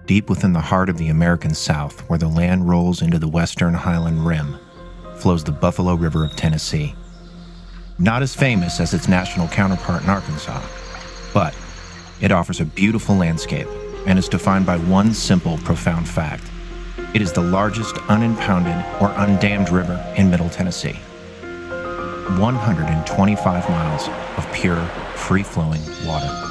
Deep within the heart of the American South, where the land rolls into the western highland rim, flows the Buffalo River of Tennessee. Not as famous as its national counterpart in Arkansas, but it offers a beautiful landscape and is defined by one simple, profound fact. It is the largest unimpounded or undammed river in Middle Tennessee. 125 miles of pure, free-flowing water.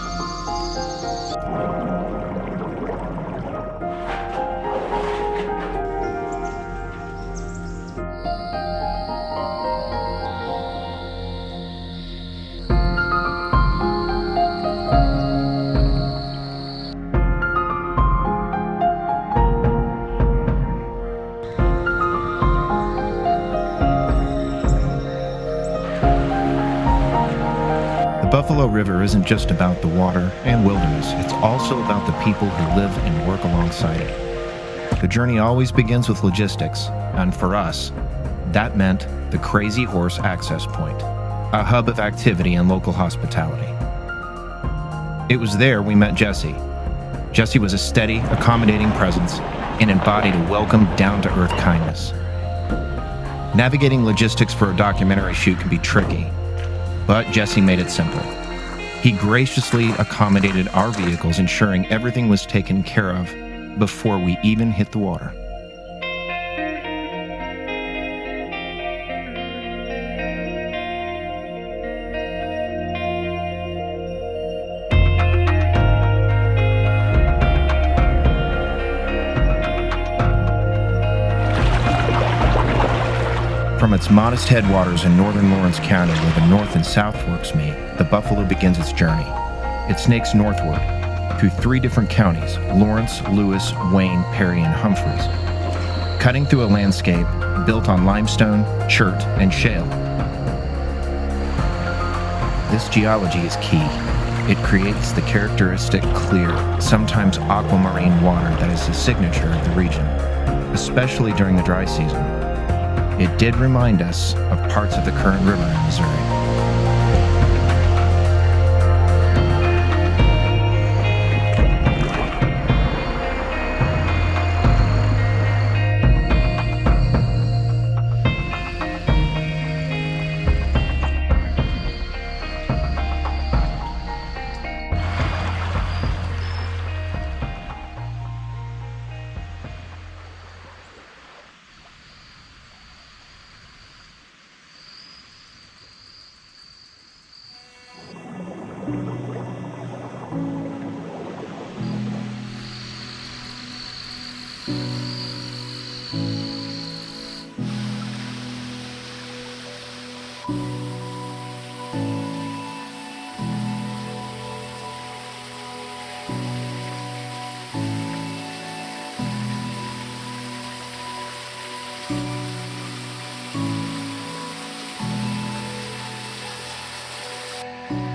The Buffalo River isn't just about the water and wilderness, it's also about the people who live and work alongside it. The journey always begins with logistics, and for us, that meant the Crazy Horse Access Point, a hub of activity and local hospitality. It was there we met Jesse. Jesse was a steady, accommodating presence and embodied a welcome, down-to-earth kindness. Navigating logistics for a documentary shoot can be tricky, but Jesse made it simple. He graciously accommodated our vehicles, ensuring everything was taken care of before we even hit the water. From its modest headwaters in northern Lawrence County, where the North and South Forks meet, the Buffalo begins its journey. It snakes northward through 3 different counties: Lawrence, Lewis, Wayne, Perry, and Humphreys, cutting through a landscape built on limestone, chert, and shale. This geology is key. It creates the characteristic clear, sometimes aquamarine water that is the signature of the region, especially during the dry season. It did remind us of parts of the Kern River in Missouri.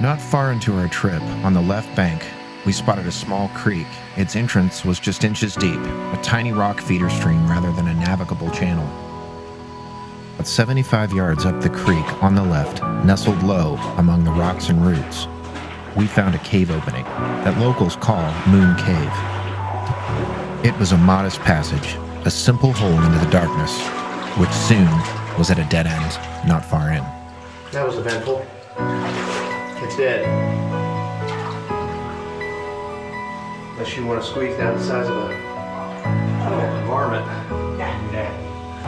Not far into our trip, on the left bank, we spotted a small creek. Its entrance was just inches deep, a tiny rock feeder stream rather than a navigable channel. But 75 yards up the creek, on the left, nestled low among the rocks and roots, we found a cave opening that locals call Moon Cave. It was a modest passage, a simple hole into the darkness, which soon was at a dead end not far in. That was eventful. It's dead. Unless you want to squeeze down the size of a varmint.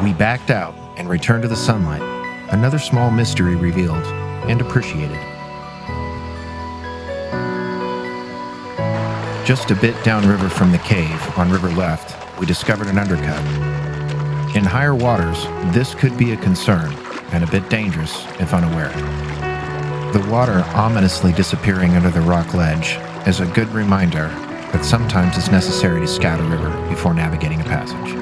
We backed out and returned to the sunlight, another small mystery revealed and appreciated. Just a bit downriver from the cave, on river left, we discovered an undercut. In higher waters, this could be a concern and a bit dangerous if unaware. The water ominously disappearing under the rock ledge is a good reminder that sometimes it's necessary to scout a river before navigating a passage.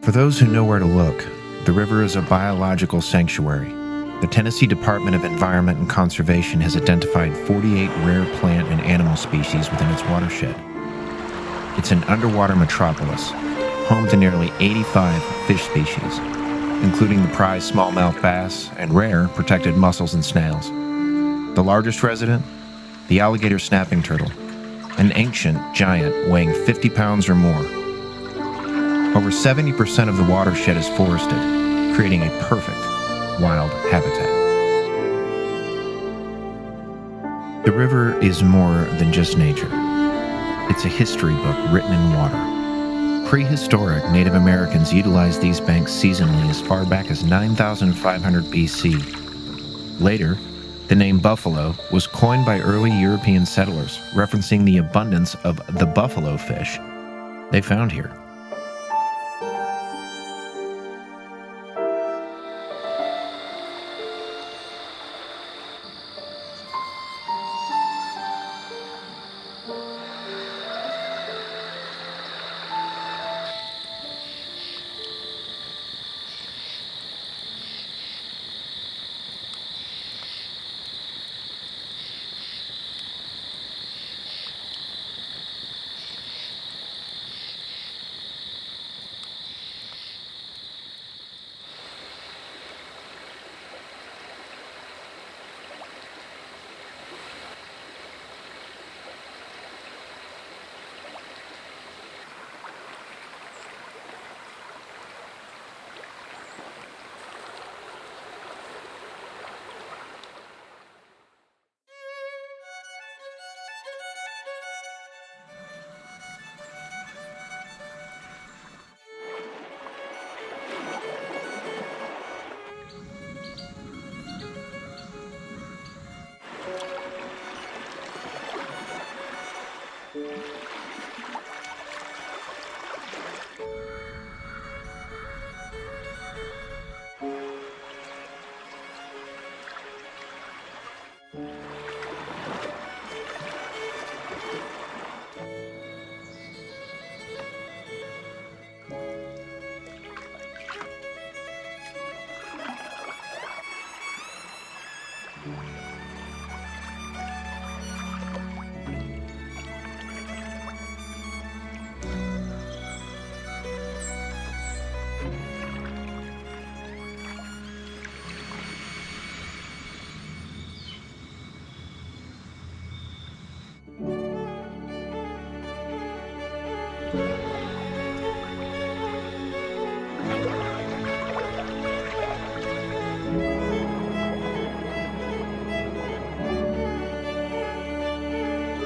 For those who know where to look, the river is a biological sanctuary. The Tennessee Department of Environment and Conservation has identified 48 rare plant and animal species within its watershed. It's an underwater metropolis, home to nearly 85 fish species, including the prized smallmouth bass and rare protected mussels and snails. The largest resident, the alligator snapping turtle, an ancient giant weighing 50 pounds or more. Over 70% of the watershed is forested, creating a perfect wild habitat. The river is more than just nature. It's a history book written in water. prehistoric Native Americans utilized these banks seasonally as far back as 9,500 BC. Later, the name buffalo was coined by early European settlers, referencing the abundance of the buffalo fish they found here.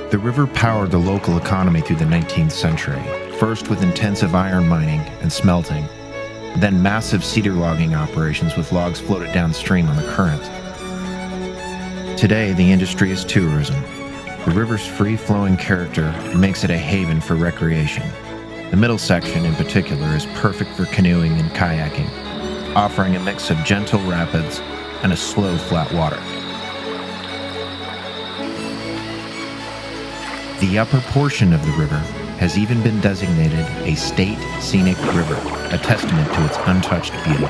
The river powered the local economy through the 19th century, first with intensive iron mining and smelting, then massive cedar logging operations with logs floated downstream on the current. Today, the industry is tourism. The river's free-flowing character makes it a haven for recreation. The middle section, in particular, is perfect for canoeing and kayaking, offering a mix of gentle rapids and a slow, flat water. The upper portion of the river has even been designated a state scenic river, a testament to its untouched beauty.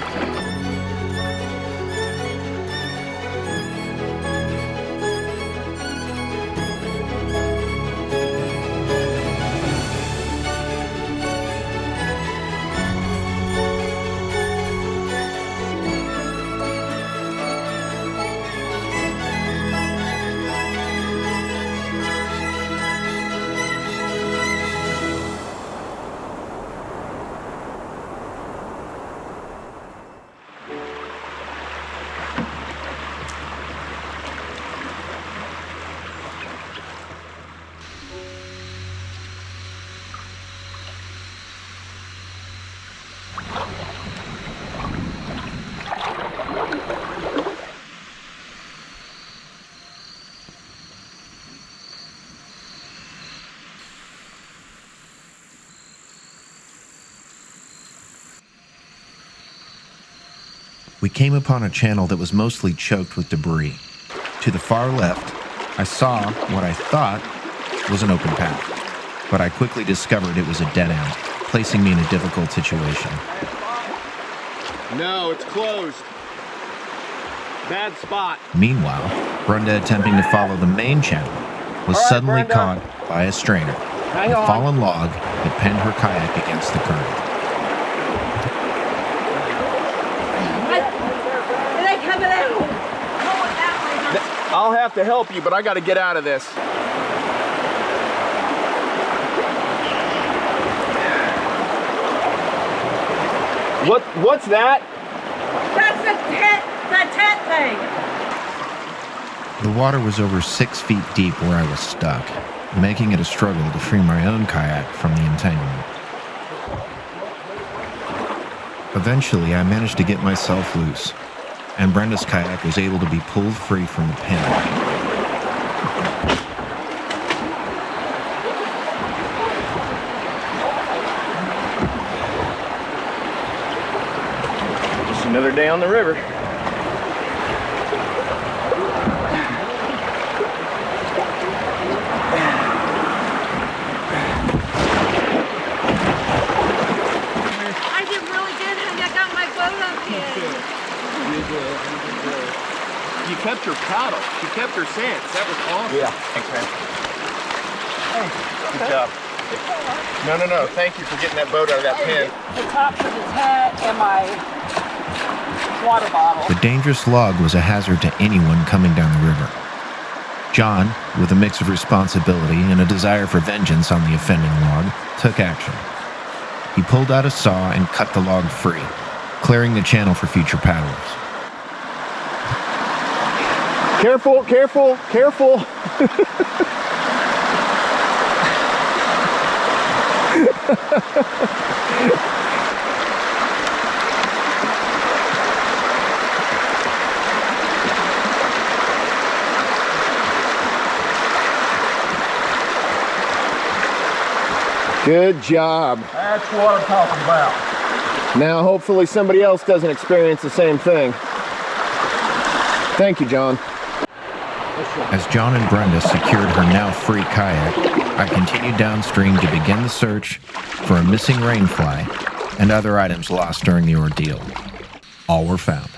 We came upon a channel that was mostly choked with debris. To the far left, I saw what I thought was an open path, but I quickly discovered it was a dead end, placing me in a difficult situation. No, it's closed. Bad spot. Meanwhile, Brenda, attempting to follow the main channel, was suddenly caught by a strainer, a fallen log that pinned her kayak against the current. I'll have to help you, but I gotta get out of this. What's that? That's the tent thing. The water was over 6 feet deep where I was stuck, making it a struggle to free my own kayak from the entanglement. Eventually, I managed to get myself loose, and Brenda's kayak was able to be pulled free from the pin. Just another day on the river. I did really good, honey. I got my boat up here. You kept your paddle. She kept her sense. That was awesome. Yeah. Thanks, man. Good job. No. Thank you for getting that boat out of that pen. The top for the tent and my water bottle. The dangerous log was a hazard to anyone coming down the river. John, with a mix of responsibility and a desire for vengeance on the offending log, took action. He pulled out a saw and cut the log free, clearing the channel for future paddlers. Careful, careful, careful. Good job. That's what I'm talking about. Now hopefully somebody else doesn't experience the same thing. Thank you, John. As John and Brenda secured her now free kayak, I continued downstream to begin the search for a missing rainfly and other items lost during the ordeal. All were found.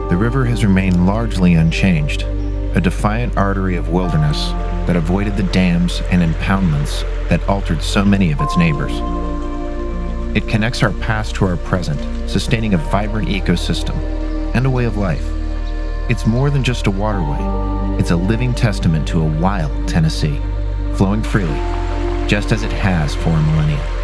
The river has remained largely unchanged, a defiant artery of wilderness that avoided the dams and impoundments that altered so many of its neighbors. It connects our past to our present, sustaining a vibrant ecosystem and a way of life. It's more than just a waterway. It's a living testament to a wild Tennessee, flowing freely, just as it has for a millennia.